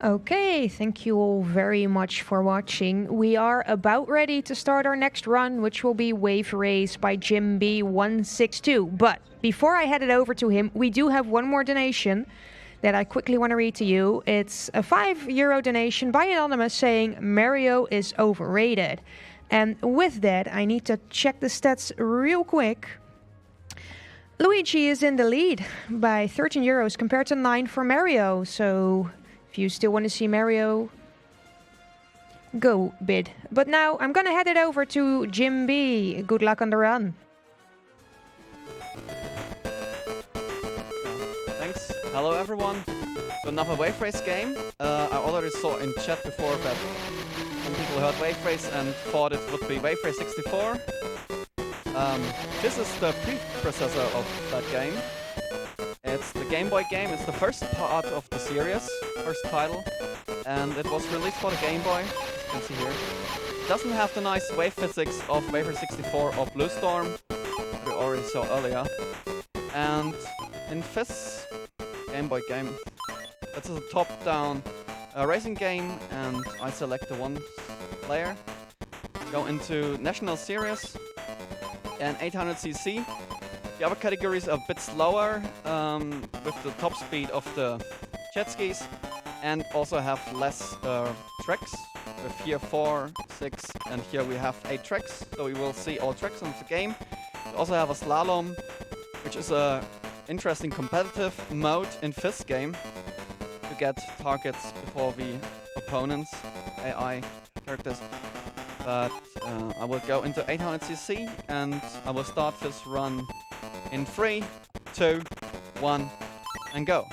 Okay, thank you all very much for watching. We are about ready to start our next run, which will be Wave Race by JimB162. But before I head it over to him, we do have one more donation that I quickly want to read to you. It's a €5 donation by Anonymous saying Mario is overrated. And with that, I need to check the stats real quick. Luigi is in the lead by €13 compared to 9 for Mario. So if you still want to see Mario, go bid. But now I'm gonna head it over to JimB. Good luck on the run. Thanks. Hello everyone. So another Wave Race game. I already saw in chat before that some people heard Wave Race and thought it would be Wave Race 64. This is the predecessor of that game. It's the Game Boy game. It's the first part of the series, first title, and it was released for the Game Boy, as you can see here. It doesn't have the nice wave physics of Wave Race 64 or Blue Storm, that we already saw earlier. And in this Game Boy game, it's a top-down racing game, and I select the one player, go into National Series and 800cc. The other categories are a bit slower, with the top speed of the jet skis, and also have less tracks. With here 4, 6, and here we have 8 tracks, so we will see all tracks in the game. We also have a slalom, which is a interesting competitive mode in this game to get targets before the opponents, AI characters. But I will go into 800cc and I will start this run in 3, 2, 1, and go.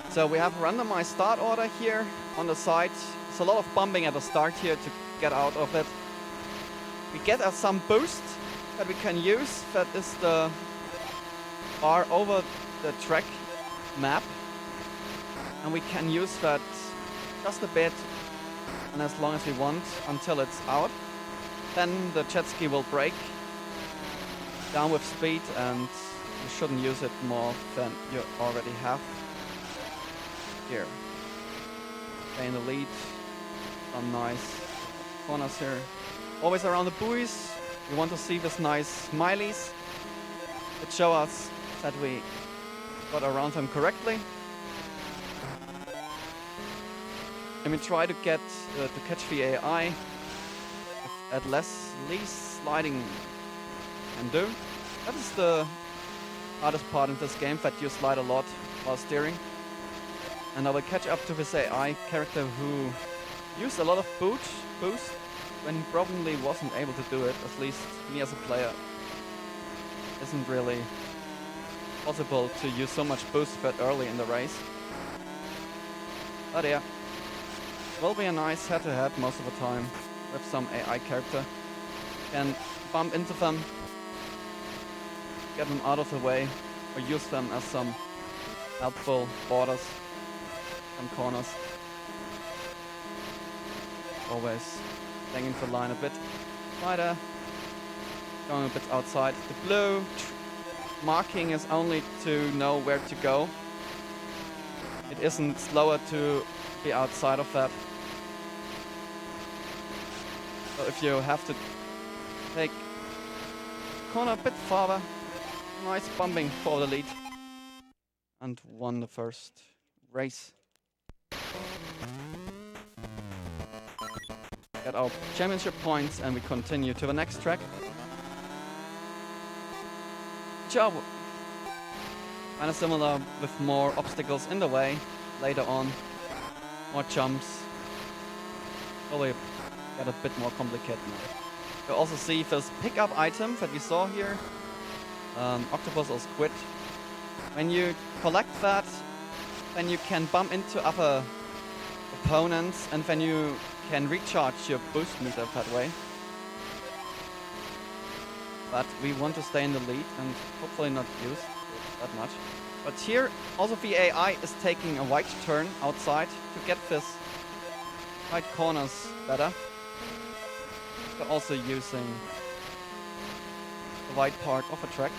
So we have a randomized start order here on the side. There's a lot of bumping at the start here to get out of it. We get some boost that we can use. That is the bar over the track map. And we can use that just a bit and as long as we want until it's out. Then the jet ski will brake down with speed and you shouldn't use it more than you already have. Here. Stay in the lead. Some nice corners here. Always around the buoys. We want to see this nice smileys that show us that we got around them correctly. And we try to get to catch the AI at least sliding can do. That is the hardest part in this game, that you slide a lot while steering. And I will catch up to this AI character who used a lot of boost when he probably wasn't able to do it. At least me as a player isn't really possible to use so much boost that early in the race. But yeah, will be a nice head-to-head most of the time with some AI character. Can bump into them, get them out of the way, or use them as some helpful borders, some corners. Always staying into the line a bit wider, going a bit outside. The blue marking is only to know where to go. It isn't slower to be outside of that. So if you have to take the corner a bit farther, nice bumping for the lead. And won the first race. Get our championship points and we continue to the next track. Job. Kind of similar with more obstacles in the way later on. More jumps. Probably get a bit more complicated now. You also see this pickup item that we saw here. Octopus or squid. When you collect that, then you can bump into other opponents and then you can recharge your boost meter that way. But we want to stay in the lead and hopefully not use it that much. But here also the AI is taking a wide turn outside to get this right corners better. They're also using the wide part of a track.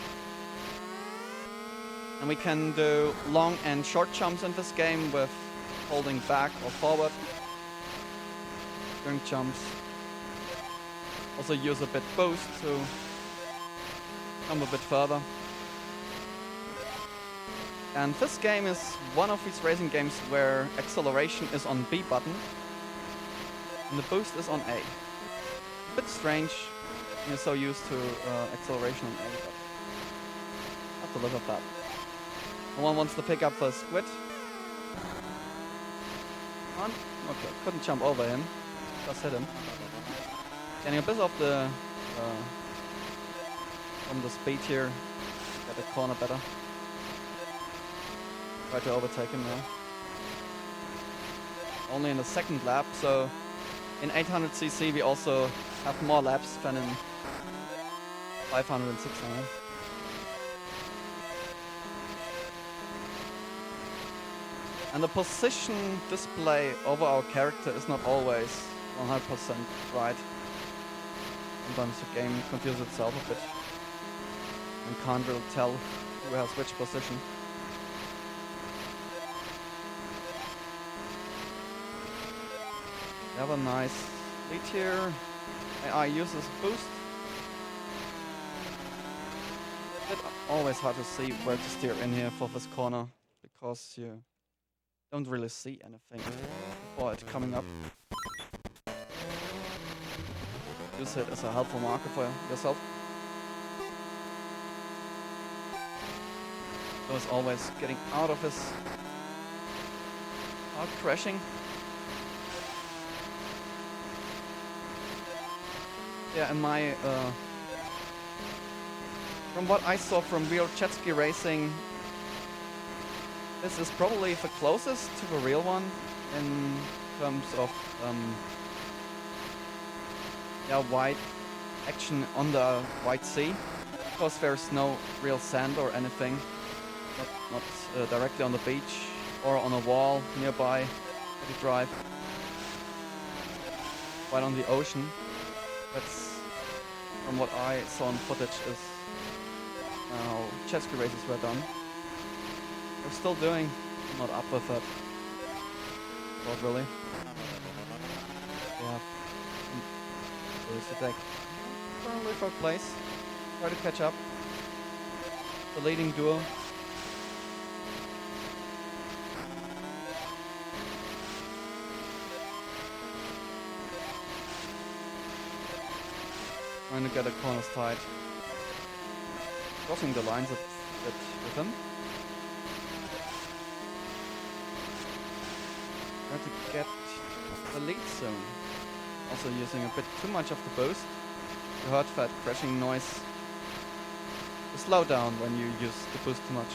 And we can do long and short jumps in this game with holding back or forward during jumps. Also use a bit boost to come a bit further. And this game is one of these racing games where acceleration is on B button and the boost is on A. A bit strange when you're so used to acceleration on A, but I have to live with that. No one wants to pick up the squid. On. Okay, couldn't jump over him. Just hit him. Getting a bit of the from the speed here. Get the corner better. Try to overtake him now. Only in the second lap, so in 800cc we also have more laps than in 500 and 600. And the position display over our character is not always 100% right. Sometimes the game confuses itself a bit and can't really tell who has which position. We have a nice lead here. AI uses boost. It's always hard to see where to steer in here for this corner because you don't really see anything before it coming up. Use it as a helpful marker for yourself. So it's always getting out of his crashing. Yeah, and my from what I saw from real jet ski racing, this is probably the closest to the real one in terms of wide action on the wide sea, because there's no real sand or anything, not directly on the beach or on a wall nearby where you drive, right on the ocean. That's from what I saw in footage is how jet ski races were done. We're still doing, I'm not up with that. Not really. Yeah. Where's the deck? Currently third place. Try to catch up. The leading duo. Trying to get the corners tight. Crossing the lines a bit with him. Try to get the lead zone. Also using a bit too much of the boost. You heard that crashing noise. You slow down when you use the boost too much.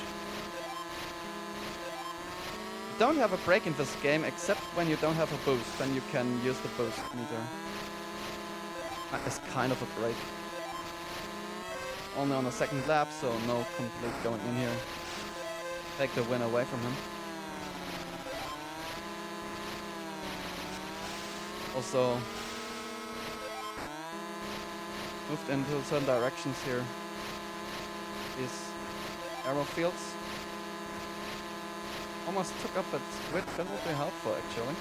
You don't have a brake in this game except when you don't have a boost. Then you can use the boost meter. It's kind of a brake. Only on the second lap, so no complete going in here. Take the win away from him. Also moved into certain directions here. These arrow fields. Almost took up that squid. That would be helpful actually.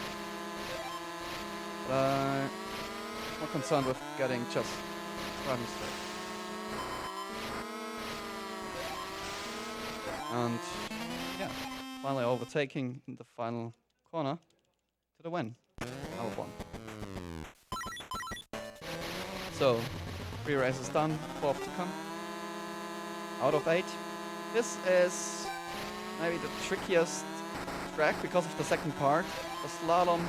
But I'm more concerned with getting just driving straight. And yeah, finally overtaking in the final corner to the win. L1. So, 3 races done, 4th to come. Out of 8. This is maybe the trickiest track because of the second part. The slalom.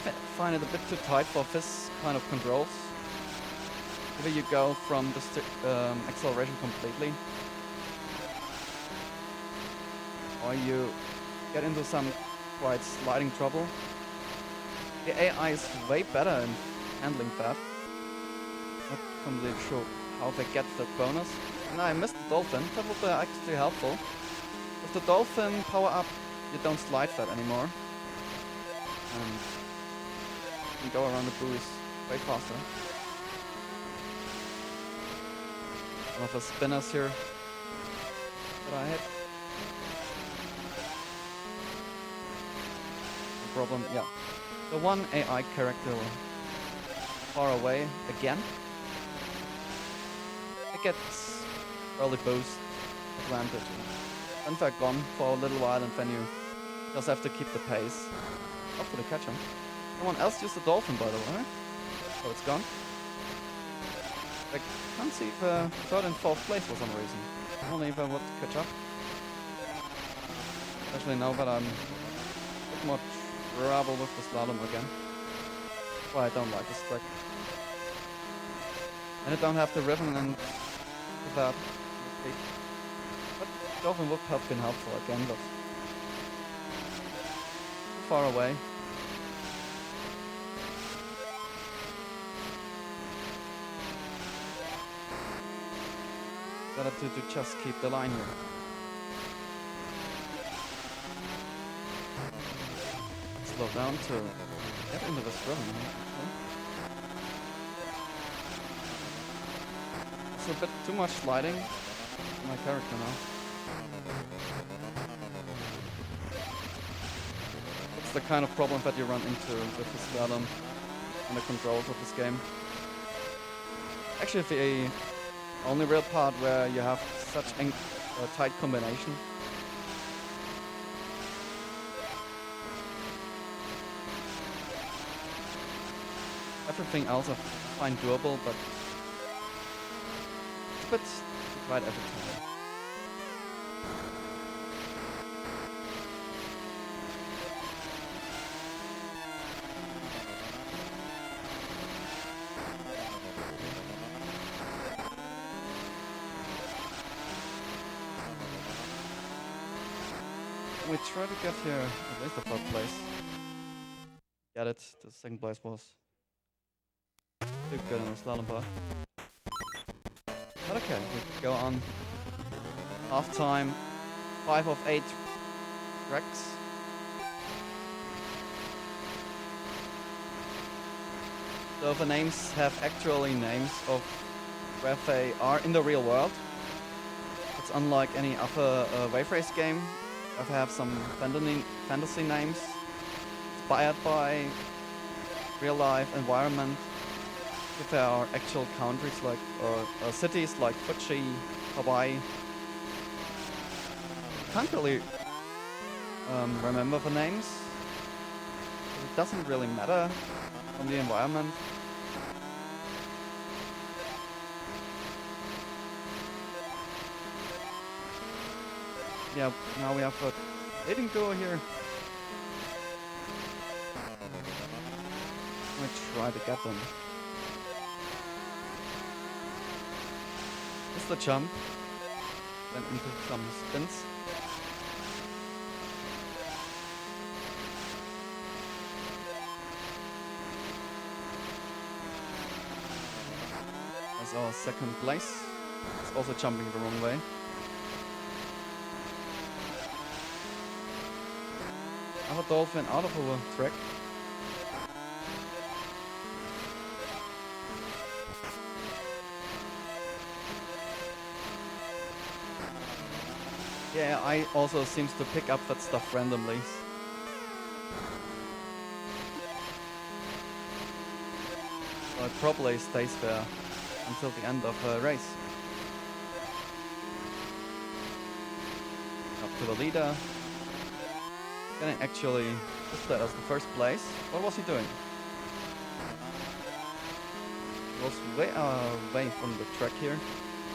I find it a bit too tight for this kind of controls. Either you go from the acceleration completely, or you get into some quite sliding trouble. The AI is way better in handling that. Not completely sure how they get the bonus. And I missed the dolphin. That would be actually helpful. With the dolphin power up, you don't slide that anymore. And you can go around the buoys way faster. One of the spinners here. Did I hit? No problem, yeah. The one AI character far away again. It gets early boost advantage. In fact, gone for a little while, and then you just have to keep the pace. Hopefully catch him. Someone else used the dolphin, by the way. Oh, it's gone. I can't see the third and fourth place for some reason. Only if I would catch up. Especially now that I'm a bit more trouble with the slalom again. Well, I don't like this track. And I don't have the rhythm and that. But dolphin would have been helpful again, but too far away. Better to just keep the line here. Slow down to get into this rhythm. It's a bit too much sliding for my character now. It's the kind of problem that you run into with the slalom and the controls of this game. Actually, the only real part where you have such a tight combination. Everything else I find doable, but it's a bit right every time. We try to get here at least the third place. Get it, the second place was too good in the slalom part. But okay, we go on half time, 5 of 8 tracks. So the names have actually names of where they are in the real world. It's unlike any other wave race game. I have some fantasy names inspired by real life environment. If there are actual countries like or cities like Fuji, Hawaii. Can't really remember the names. It doesn't really matter on the environment. Yeah, now we have a leading duo here. I try to get them. It's the jump. Then into some spins. That's our second place. It's also jumping the wrong way. I have a dolphin out of a track. Yeah, I also seems to pick up that stuff randomly. So it probably stays there until the end of the race. Up to the leader. Can I actually just that as the first place? What was he doing? He was way away from the track here.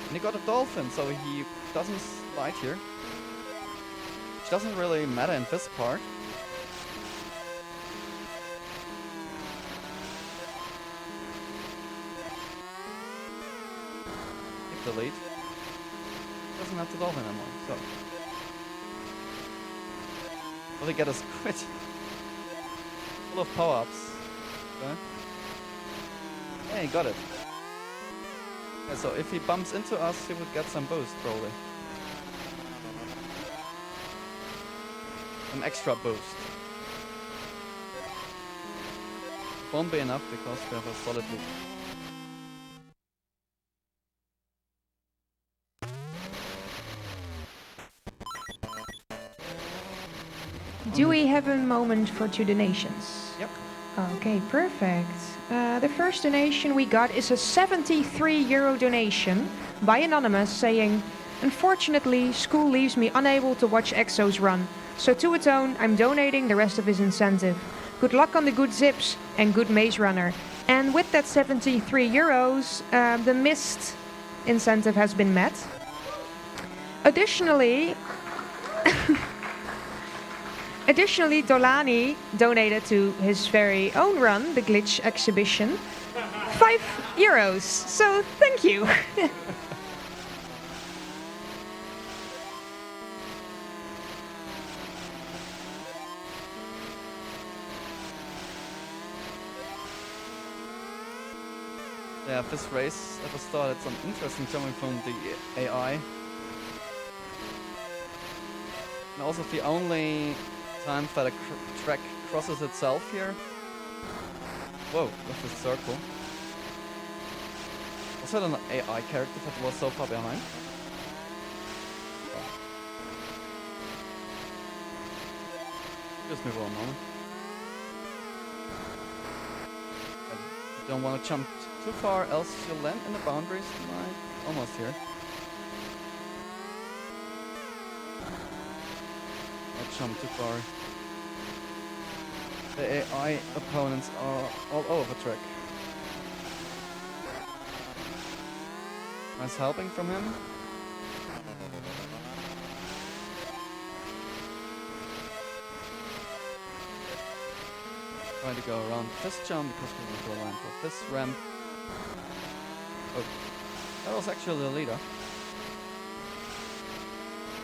And he got a dolphin, so he doesn't slide here. Which doesn't really matter in this part. Keep the lead. Doesn't have the dolphin anymore, so. Will he get a squid? Full of power-ups. Okay. Yeah, he got it. Yeah, so if he bumps into us, he would get some boost, probably. An extra boost. Won't be enough because we have a solid lead. Do we have a moment for 2 donations? Yep. Okay, perfect. The first donation we got is a 73 euro donation by Anonymous saying, "Unfortunately, school leaves me unable to watch Exos run. So to atone, I'm donating the rest of his incentive. Good luck on the good zips and good Maze Runner." And with that 73 euros, the missed incentive has been met. Additionally, Dolani donated to his very own run, the Glitch Exhibition, 5 euros. So thank you. Yeah, if this race ever started, some interesting coming from the AI. And also the only time that a track crosses itself here. Whoa, with this circle. Was that an AI character that was so far behind? Oh. Excuse me for a moment. I don't want to jump too far, else you'll land in the boundaries. Right, almost here. Not jump too far. The AI opponents are all over the track. Nice helping from him. Trying to go around this jump because we want to align for this ramp. Oh, that was actually the leader.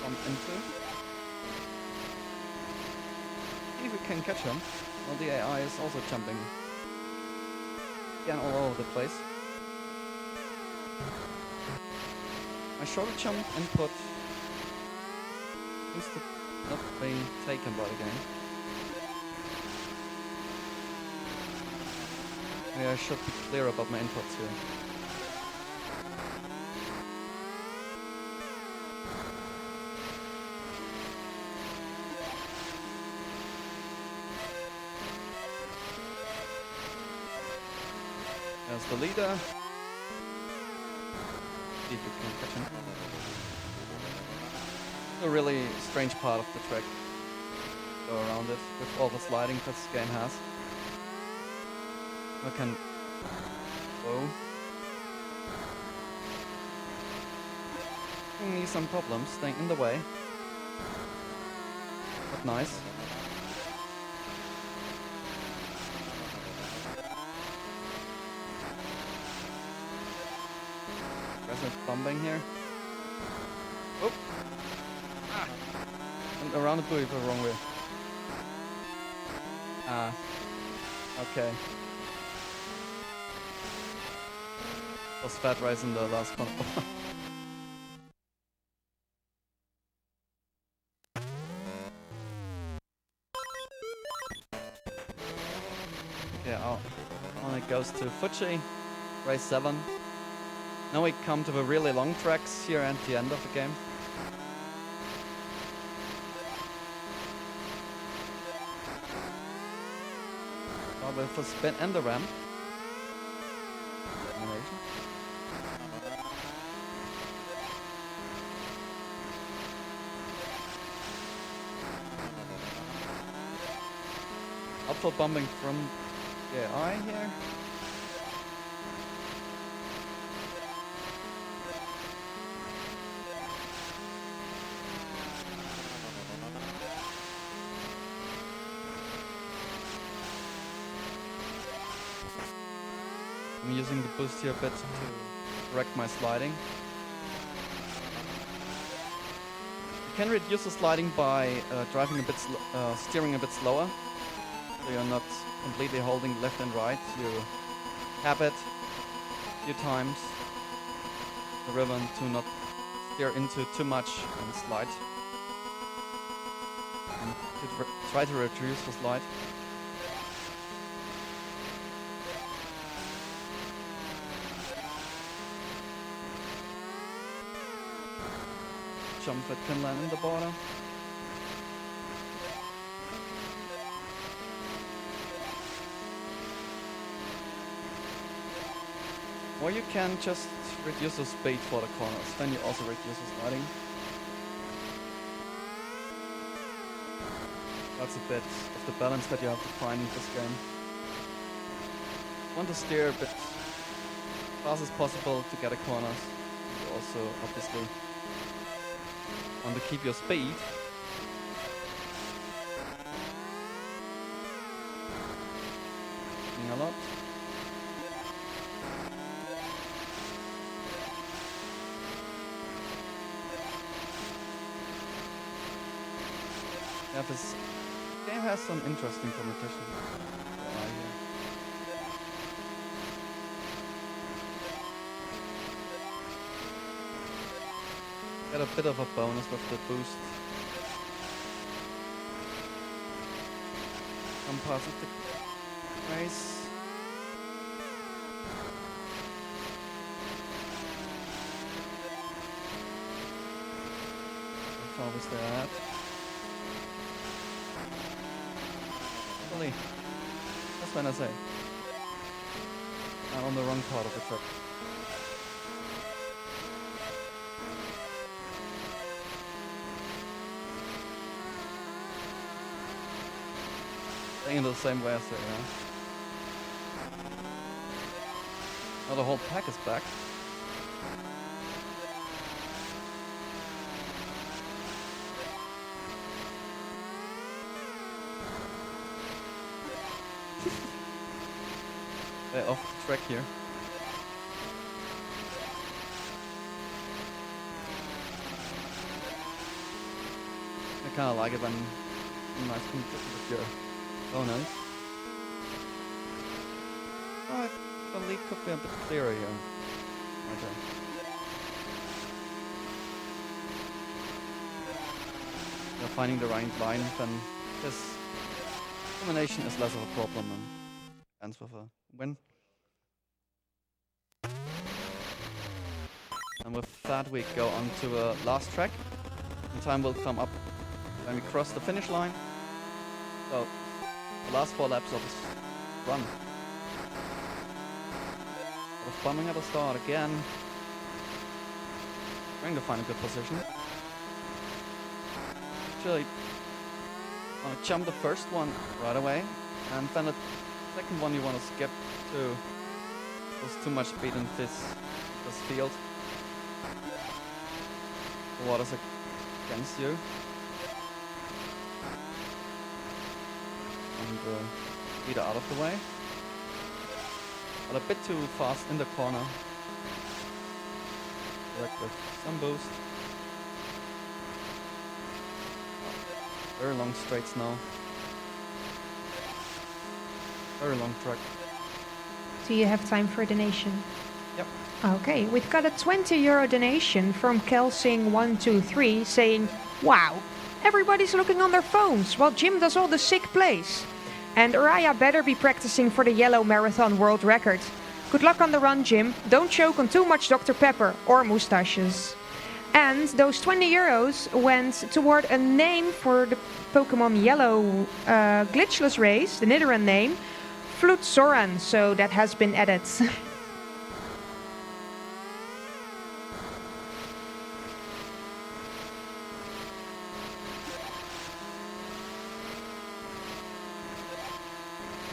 Bump into. See if we can catch him. Well, the AI is also jumping again all over the place. My shorter jump input seems to not be taken by the game. Maybe I should be clear about my inputs here. There's the leader. See if we can catch him. A really strange part of the track. Go around it with all the sliding that this game has. I can... Whoa. Giving me some problems, staying in the way. But nice. Aggressive bumping here. Oh! Ah! And around the buoy the wrong way. Ah. Okay. Was fat rise in the last one. Okay, on it goes to Fuji, race 7. Now we come to the really long tracks here at the end of the game. With the spin and the ramp. Animation. Upfill bumping from the AI here. I'm using the boost here a bit to correct my sliding. You can reduce the sliding by driving a bit, steering a bit slower. So you're not completely holding left and right. You tap it a few times the ribbon to not steer into too much and slide. And to try to reduce the slide. Jump that can land in the border. Or you can just reduce the speed for the corners, then you also reduce the sliding. That's a bit of the balance that you have to find in this game. You want to steer a bit fast as possible to get the corners. You also obviously want to keep your speed. A lot. Yeah, this game has some interesting competition. Get a bit of a bonus with the boost. Some parts of the race. How far was that? Really? That's when I say. I'm on the wrong part of the track. Staying in the same way as there, yeah. Now the whole pack is back. They're off the track here. I kinda like it when you nice competition with your opponents. Oh, the lead could be a bit clearer here. Okay. You're finding the right line, then this combination is less of a problem and ends with a win. And with that we go on to the last track. And time will come up when we cross the finish line. So, the last 4 laps of this run. Bit of bumming at the start again. Trying to find a good position. Actually, want to jump the first one right away, and then the second one you want to skip to. There's too much speed in this field. The water's against you. And speed out of the way. But a bit too fast in the corner. Correct with some boost. Very long straights now. Very long track. Do you have time for a donation? Yep. Okay, we've got a €20 donation from Kelsing123 saying, "Wow, everybody's looking on their phones while Jim does all the sick plays. And Araya better be practicing for the yellow marathon world record. Good luck on the run, Jim. Don't choke on too much Dr. Pepper or moustaches." And those €20 went toward a name for the Pokemon Yellow glitchless race, the Nidoran name, Flutzoran, so that has been added.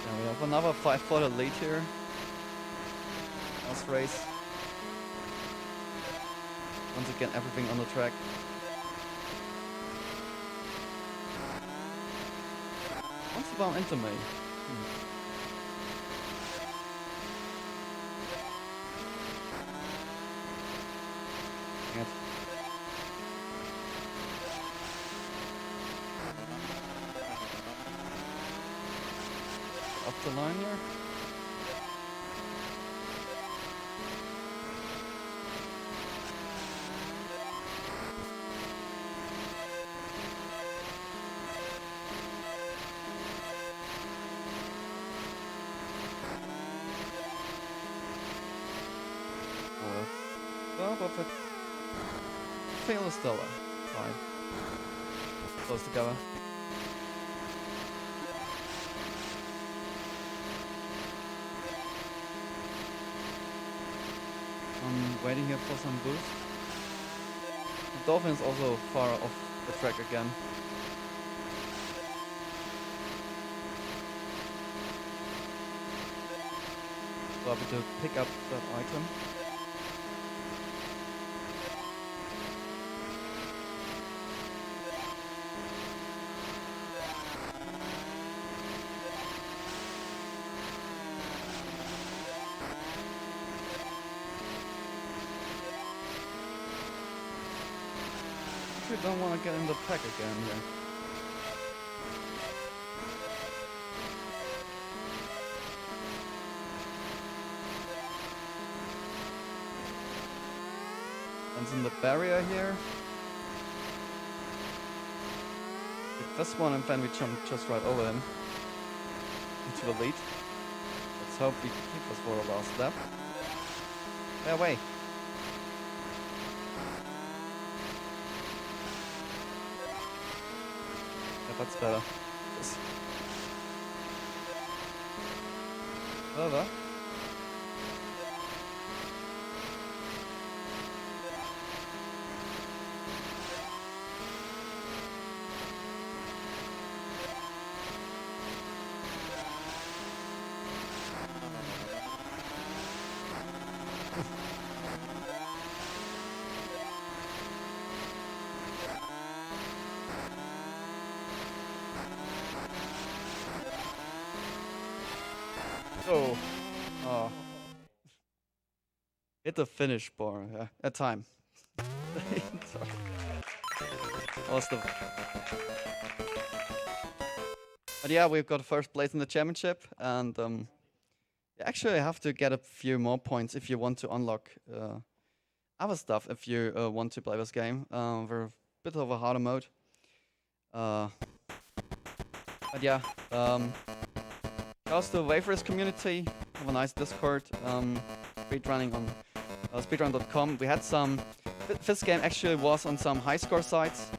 We have another 5 for the lead here. Last race. Once again, everything on the track. Once you bump into me. Dang it. Up the line here. Well, but the fail is still fine. Close together. I'm waiting here for some boost. The dolphin is also far off the track again. So I'll have to pick up that item. I don't want to get in the pack again here. And in the barrier here. If this one and then we jump just right over him into the lead. Let's hope we keep this for the last lap. Yeah, wait. That's better. Yes. Further. Oh. Hit the finish bar, yeah, at time. Sorry. But yeah, we've got first place in the championship, and you actually have to get a few more points if you want to unlock other stuff, if you want to play this game. We're a bit of a harder mode. But yeah, shout to the Wave Race community. Have a nice Discord. Speedrunning on speedrun.com. We had some. This game actually was on some high score sites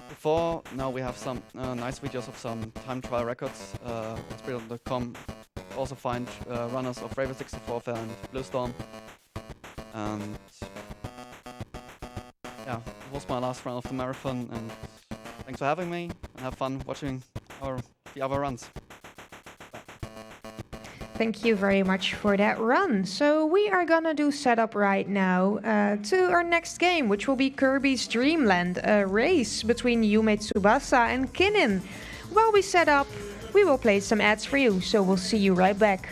before. Now we have some nice videos of some time trial records on speedrun.com. Also find runners of Raver 64 and Bluestorm. And yeah, it was my last run of the marathon. And thanks for having me. And have fun watching the other runs. Thank you very much for that run. So we are gonna do setup right now to our next game, which will be Kirby's Dream Land, a race between Yume Tsubasa and Kinnin. While we set up, we will play some ads for you, so we'll see you right back.